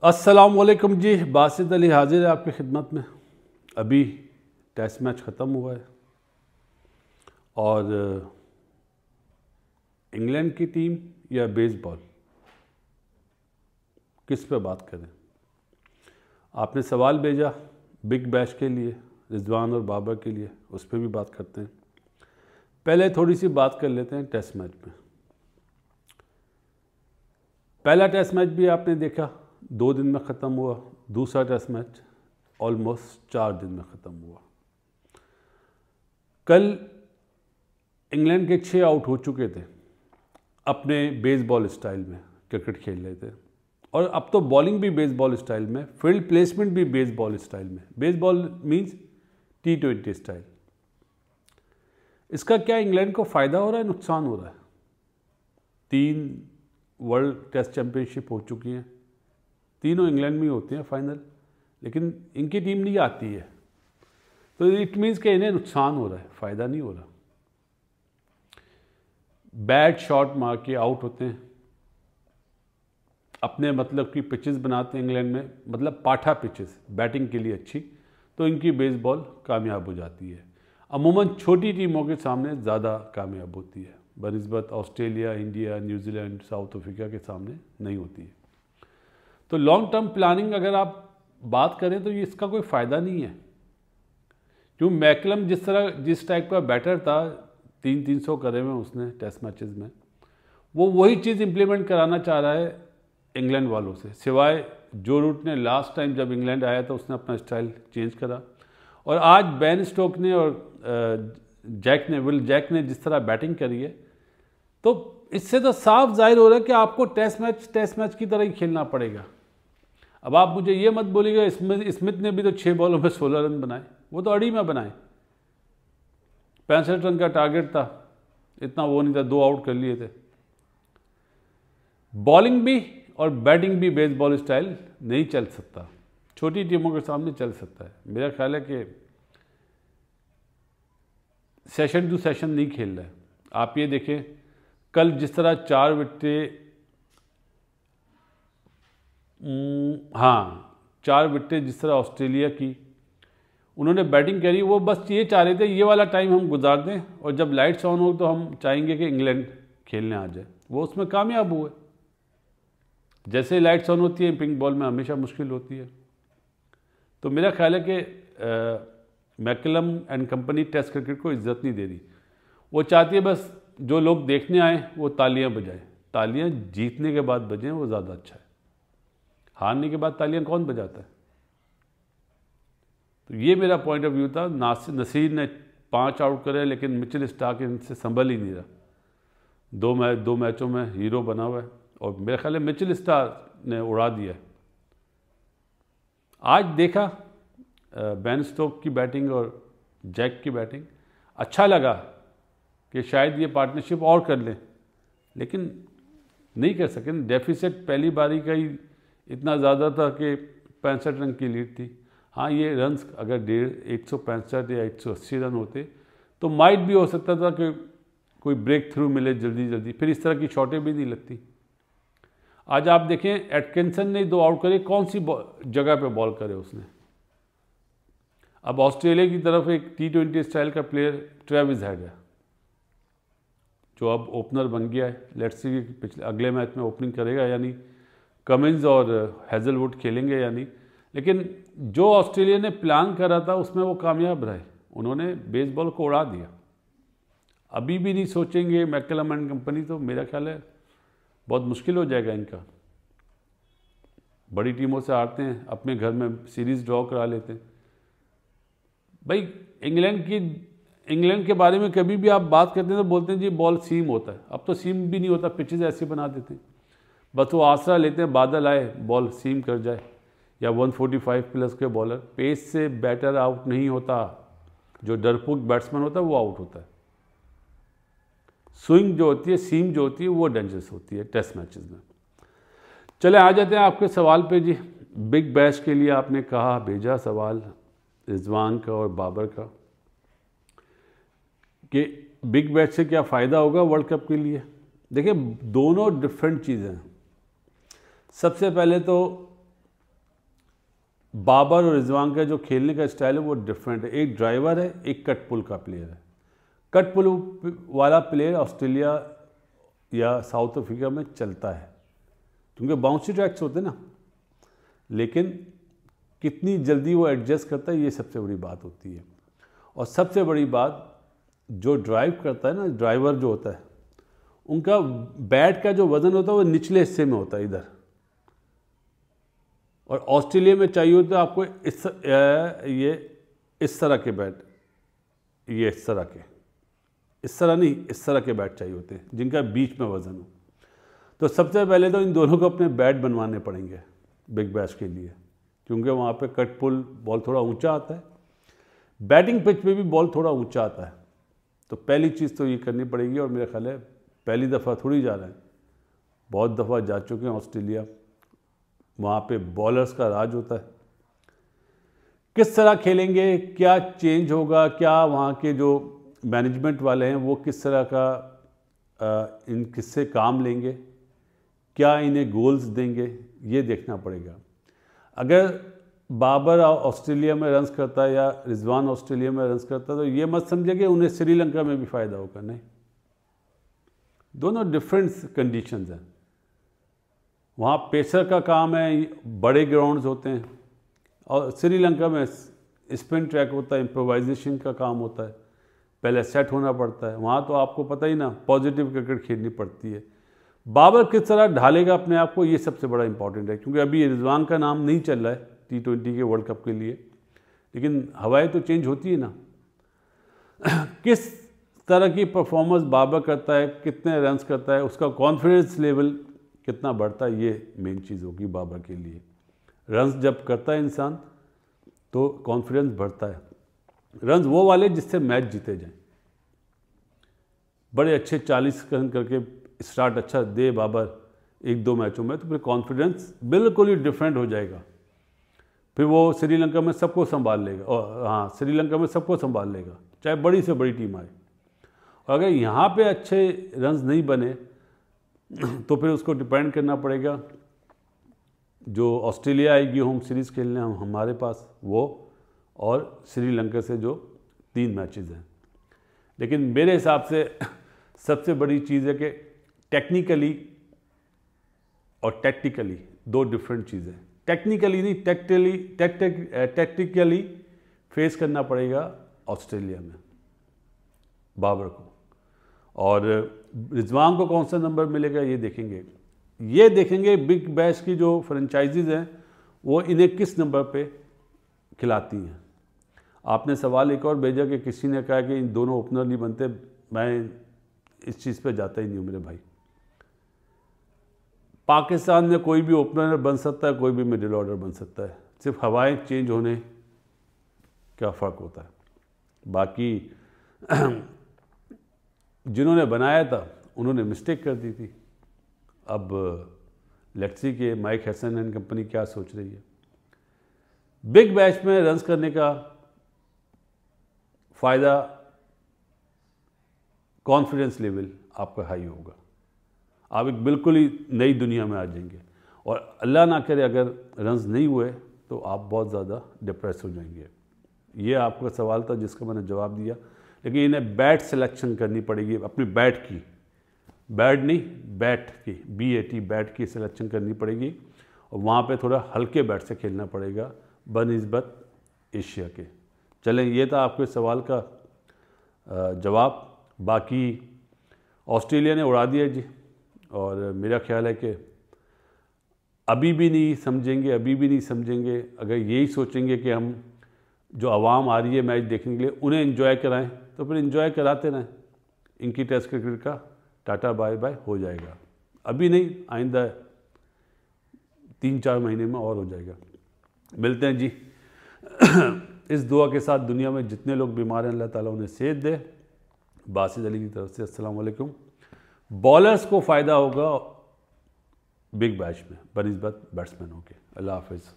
अस्सलामुअलैकुम जी, बासित अली हाजिर है आपकी खिदमत में। अभी टेस्ट मैच ख़त्म हुआ है और इंग्लैंड की टीम या बेसबॉल, किस पे बात करें। आपने सवाल भेजा बिग बैश के लिए, रिजवान और बाबर के लिए, उस पर भी बात करते हैं। पहले थोड़ी सी बात कर लेते हैं टेस्ट मैच में। पहला टेस्ट मैच भी आपने देखा 2 दिन में ख़त्म हुआ, दूसरा टेस्ट मैच ऑलमोस्ट 4 दिन में ख़त्म हुआ। कल इंग्लैंड के 6 आउट हो चुके थे अपने बेसबॉल स्टाइल में, क्रिकेट खेल रहे थे। और अब तो बॉलिंग भी बेसबॉल स्टाइल में, फील्ड प्लेसमेंट भी बेसबॉल स्टाइल में। Baseball means T20 style. इसका क्या इंग्लैंड को फ़ायदा हो रहा है, नुकसान हो रहा है? 3 वर्ल्ड टेस्ट चैम्पियनशिप हो चुकी हैं, तीनों इंग्लैंड में होते हैं फाइनल, लेकिन इनकी टीम नहीं आती है। तो इट मीन्स कि इन्हें नुकसान हो रहा है, फ़ायदा नहीं हो रहा। बैट शॉट मार के आउट होते हैं, अपने मतलब की पिचेस बनाते हैं इंग्लैंड में, मतलब पाठा पिचेस बैटिंग के लिए अच्छी, तो इनकी बेसबॉल कामयाब हो जाती है। अमूमन छोटी टीमों के सामने ज़्यादा कामयाब होती है, बनिस्बत Australia, India, New Zealand, South Africa के सामने नहीं होती है। तो लॉन्ग टर्म प्लानिंग अगर आप बात करें तो ये इसका कोई फ़ायदा नहीं है। क्यों मैकलम जिस टाइप का बैटर था, 300 करे हुए उसने टेस्ट मैचेस में, वो वही चीज़ इम्प्लीमेंट कराना चाह रहा है इंग्लैंड वालों से। सिवाय जो रूट ने लास्ट टाइम जब इंग्लैंड आया था उसने अपना स्टाइल चेंज करा, और आज बेन स्टोक ने और विल जैक ने जिस तरह बैटिंग करी है, तो इससे तो साफ जाहिर हो रहा है कि आपको टेस्ट मैच की तरह ही खेलना पड़ेगा। अब आप मुझे ये मत बोलिएगा स्मिथ ने भी तो 6 बॉलों में 16 रन बनाए, वो तो अड़ी में बनाए। 65 रन का टारगेट था, इतना वो नहीं था, 2 आउट कर लिए थे। बॉलिंग भी और बैटिंग भी बेसबॉल स्टाइल नहीं चल सकता, छोटी टीमों के सामने चल सकता है। मेरा ख्याल है कि सेशन टू सेशन नहीं खेल रहा है। आप ये देखें, कल जिस तरह 4 विकेटें 4 विकेटें जिस तरह ऑस्ट्रेलिया की उन्होंने बैटिंग करी, वो बस ये चाह रहे थे ये वाला टाइम हम गुजार दें, और जब लाइट्स ऑन हो तो हम चाहेंगे कि इंग्लैंड खेलने आ जाए। वो उसमें कामयाब हुए। जैसे लाइट्स ऑन होती है पिंक बॉल में हमेशा मुश्किल होती है। तो मेरा ख्याल है कि McCullum and company test cricket को इज्जत नहीं दे रही। वो चाहती है बस जो लोग देखने आए वो तालियां बजाएं। तालियां जीतने के बाद बजें, वो ज़्यादा अच्छा है। हारने के बाद तालियां कौन बजाता है? तो ये मेरा पॉइंट ऑफ व्यू था। नसीर ने 5 आउट करे, लेकिन मिचेल स्टार्क इनसे संभल ही नहीं रहा। 2 मैचों में हीरो बना हुआ है, और मेरे ख्याल है मिचेल स्टार्क ने उड़ा दिया है। आज देखा बेन स्टोक की बैटिंग और जैक की बैटिंग, अच्छा लगा कि शायद ये पार्टनरशिप और कर लें, लेकिन नहीं कर सके। डेफिसिट पहली बारी का ही इतना ज़्यादा था कि 65 रन की लीड थी। हाँ, ये रन्स अगर 165 या 180 रन होते तो माइट भी हो सकता था कि कोई ब्रेक थ्रू मिले जल्दी, फिर इस तरह की शॉटें भी नहीं लगती। आज आप देखें, एटकिंसन ने 2 आउट करे, कौन सी जगह पे बॉल करे उसने। अब ऑस्ट्रेलिया की तरफ एक T20 स्टाइल का प्लेयर ट्रेविस हेड है, जो अब ओपनर बन गया है। लेट्स सी पिछले अगले मैच में ओपनिंग करेगा या नहीं, कमिंस और हेजलवुड खेलेंगे या नहीं। लेकिन जो ऑस्ट्रेलिया ने प्लान करा था उसमें वो कामयाब रहे, उन्होंने बेसबॉल को उड़ा दिया। अभी भी नहीं सोचेंगे मैकलम एंड कंपनी, तो मेरा ख्याल है बहुत मुश्किल हो जाएगा इनका। बड़ी टीमों से हारते हैं, अपने घर में सीरीज़ ड्रॉ करा लेते हैं। भाई इंग्लैंड के बारे में कभी भी आप बात करते हैं तो बोलते हैं जी बॉल सीम होता है। अब तो सीम भी नहीं होता, पिचेस ऐसे बना देते हैं, बस वो आसरा लेते हैं बादल आए बॉल सीम कर जाए। या 145 प्लस के बॉलर, पेस से बैटर आउट नहीं होता, जो डरपोक बैट्समैन होता है वो आउट होता है। स्विंग जो होती है, सीम जो होती है, वो डेंजरस होती है टेस्ट मैचेस में। चले आ जाते हैं आपके सवाल पे जी। बिग बैश के लिए आपने कहा भेजा सवाल रिजवान का और बाबर का, कि बिग बैश से क्या फ़ायदा होगा वर्ल्ड कप के लिए। देखिए, दोनों डिफरेंट चीज़ें हैं। सबसे पहले तो बाबर और रिजवान का जो खेलने का स्टाइल है वो डिफरेंट है। एक ड्राइवर है, एक कट पुल का प्लेयर है। कट पुल वाला प्लेयर ऑस्ट्रेलिया या साउथ अफ्रीका में चलता है क्योंकि बाउंसी ट्रैक्स होते हैं ना, लेकिन कितनी जल्दी वो एडजस्ट करता है ये सबसे बड़ी बात होती है। और सबसे बड़ी बात, जो ड्राइव करता है ना, ड्राइवर जो होता है, उनका बैट का जो वज़न होता है वो निचले हिस्से में होता है इधर, और ऑस्ट्रेलिया में चाहिए होता है आपको इस तरह के बैट, ये इस तरह के, इस तरह नहीं, इस तरह के बैट चाहिए होते हैं जिनका बीच में वज़न हो। तो सबसे पहले तो इन दोनों को अपने बैट बनवाने पड़ेंगे बिग बैश के लिए, क्योंकि वहाँ पे कट पुल बॉल थोड़ा ऊंचा आता है, बैटिंग पिच पे भी बॉल थोड़ा ऊंचा आता है। तो पहली चीज़ तो ये करनी पड़ेगी, और मेरा ख्याल है पहली दफ़ा थोड़ी जा रहे हैं, बहुत दफ़ा जा चुके हैं ऑस्ट्रेलिया। वहाँ पे बॉलर्स का राज होता है, किस तरह खेलेंगे, क्या चेंज होगा, क्या वहाँ के जो मैनेजमेंट वाले हैं वो किस तरह का इन किससे काम लेंगे, क्या इन्हें गोल्स देंगे, ये देखना पड़ेगा। अगर बाबर ऑस्ट्रेलिया में रन्स करता है या रिजवान ऑस्ट्रेलिया में रन्स करता है तो ये मत समझे कि उन्हें श्रीलंका में भी फ़ायदा होगा, नहीं, दोनों डिफरेंट कंडीशंस हैं। वहाँ पेसर का काम है, बड़े ग्राउंड्स होते हैं, और श्रीलंका में स्पिन ट्रैक होता है, इम्प्रोवाइजेशन का काम होता है, पहले सेट होना पड़ता है। वहाँ तो आपको पता ही ना, पॉजिटिव क्रिकेट खेलनी पड़ती है। बाबर किस तरह ढालेगा अपने आप को, ये सबसे बड़ा इंपॉर्टेंट है, क्योंकि अभी रिजवान का नाम नहीं चल रहा है T20 के वर्ल्ड कप के लिए, लेकिन हवाएं तो चेंज होती है ना। किस तरह की परफॉर्मेंस बाबर करता है, कितने रन्स करता है, उसका कॉन्फिडेंस लेवल कितना बढ़ता है, ये मेन चीज़ होगी बाबर के लिए। रन्स जब करता है इंसान तो कॉन्फिडेंस बढ़ता है। रन्स वो वाले जिससे मैच जीते जाएं, बड़े अच्छे 40 रन करके स्टार्ट अच्छा दे बाबर 1-2 मैचों में, तो फिर कॉन्फिडेंस बिल्कुल ही डिफरेंट हो जाएगा। फिर वो श्रीलंका में सबको संभाल लेगा, और हाँ, श्रीलंका में सबको संभाल लेगा, चाहे बड़ी से बड़ी टीम आए। और अगर यहाँ पे अच्छे रन्स नहीं बने तो फिर उसको डिपेंड करना पड़ेगा, जो ऑस्ट्रेलिया आएगी होम सीरीज़ खेलने हमारे पास वो, और श्रीलंका से जो 3 मैचेस हैं। लेकिन मेरे हिसाब से सबसे बड़ी चीज़ है कि टेक्निकली और टैक्टिकली 2 डिफरेंट चीज़ें। टेक्निकली नहीं, टैक्टिकली फेस करना पड़ेगा ऑस्ट्रेलिया में बाबर को, और रिजवान को कौन सा नंबर मिलेगा ये देखेंगे। बिग बैश की जो फ्रेंचाइजीज़ हैं वो इन्हें किस नंबर पे खिलाती हैं। आपने सवाल एक और भेजा कि किसी ने कहा कि इन दोनों ओपनर नहीं बनते, मैं इस चीज़ पे जाता ही नहीं हूँ मेरे भाई। पाकिस्तान में कोई भी ओपनर बन सकता है, कोई भी मिडिल ऑर्डर बन सकता है, सिर्फ हवाएं चेंज होने का फ़र्क होता है। बाकी जिन्होंने बनाया था उन्होंने मिस्टेक कर दी थी। अब लेट्स सी कि माइक हैसन एंड कंपनी क्या सोच रही है। बिग बैश में रन्स करने का फ़ायदा, कॉन्फिडेंस लेवल आपका हाई होगा, आप एक बिल्कुल ही नई दुनिया में आ जाएंगे, और अल्लाह ना करे अगर रन्स नहीं हुए तो आप बहुत ज़्यादा डिप्रेस हो जाएंगे। ये आपका सवाल था जिसका मैंने जवाब दिया। लेकिन इन्हें बैट सिलेक्शन करनी पड़ेगी, अपनी बैट की, बैट नहीं, बैट की, BAT बैट की सिलेक्शन करनी पड़ेगी, और वहाँ पे थोड़ा हल्के बैट से खेलना पड़ेगा बनिस्बत एशिया के। चलें, ये था आपके सवाल का जवाब। बाकी ऑस्ट्रेलिया ने उड़ा दिया जी, और मेरा ख्याल है कि अभी भी नहीं समझेंगे। अगर यही सोचेंगे कि हम जो आवाम आ रही है मैच देखने के लिए उन्हें एंजॉय कराएं, तो फिर एंजॉय कराते रहें। इनकी टेस्ट क्रिकेट का टाटा बाय बाय हो जाएगा। अभी नहीं, आइंदा 3-4 महीने में और हो जाएगा। मिलते हैं जी। इस दुआ के साथ दुनिया में जितने लोग बीमार हैं अल्लाह ताला उन्हें सेहत दे। बासित अली की तरफ से अस्सलाम वालेकुम। बॉलर्स को फ़ायदा होगा बिग बैश में बनिस्बत बैट्समैनों के। अल्लाह हाफिज़।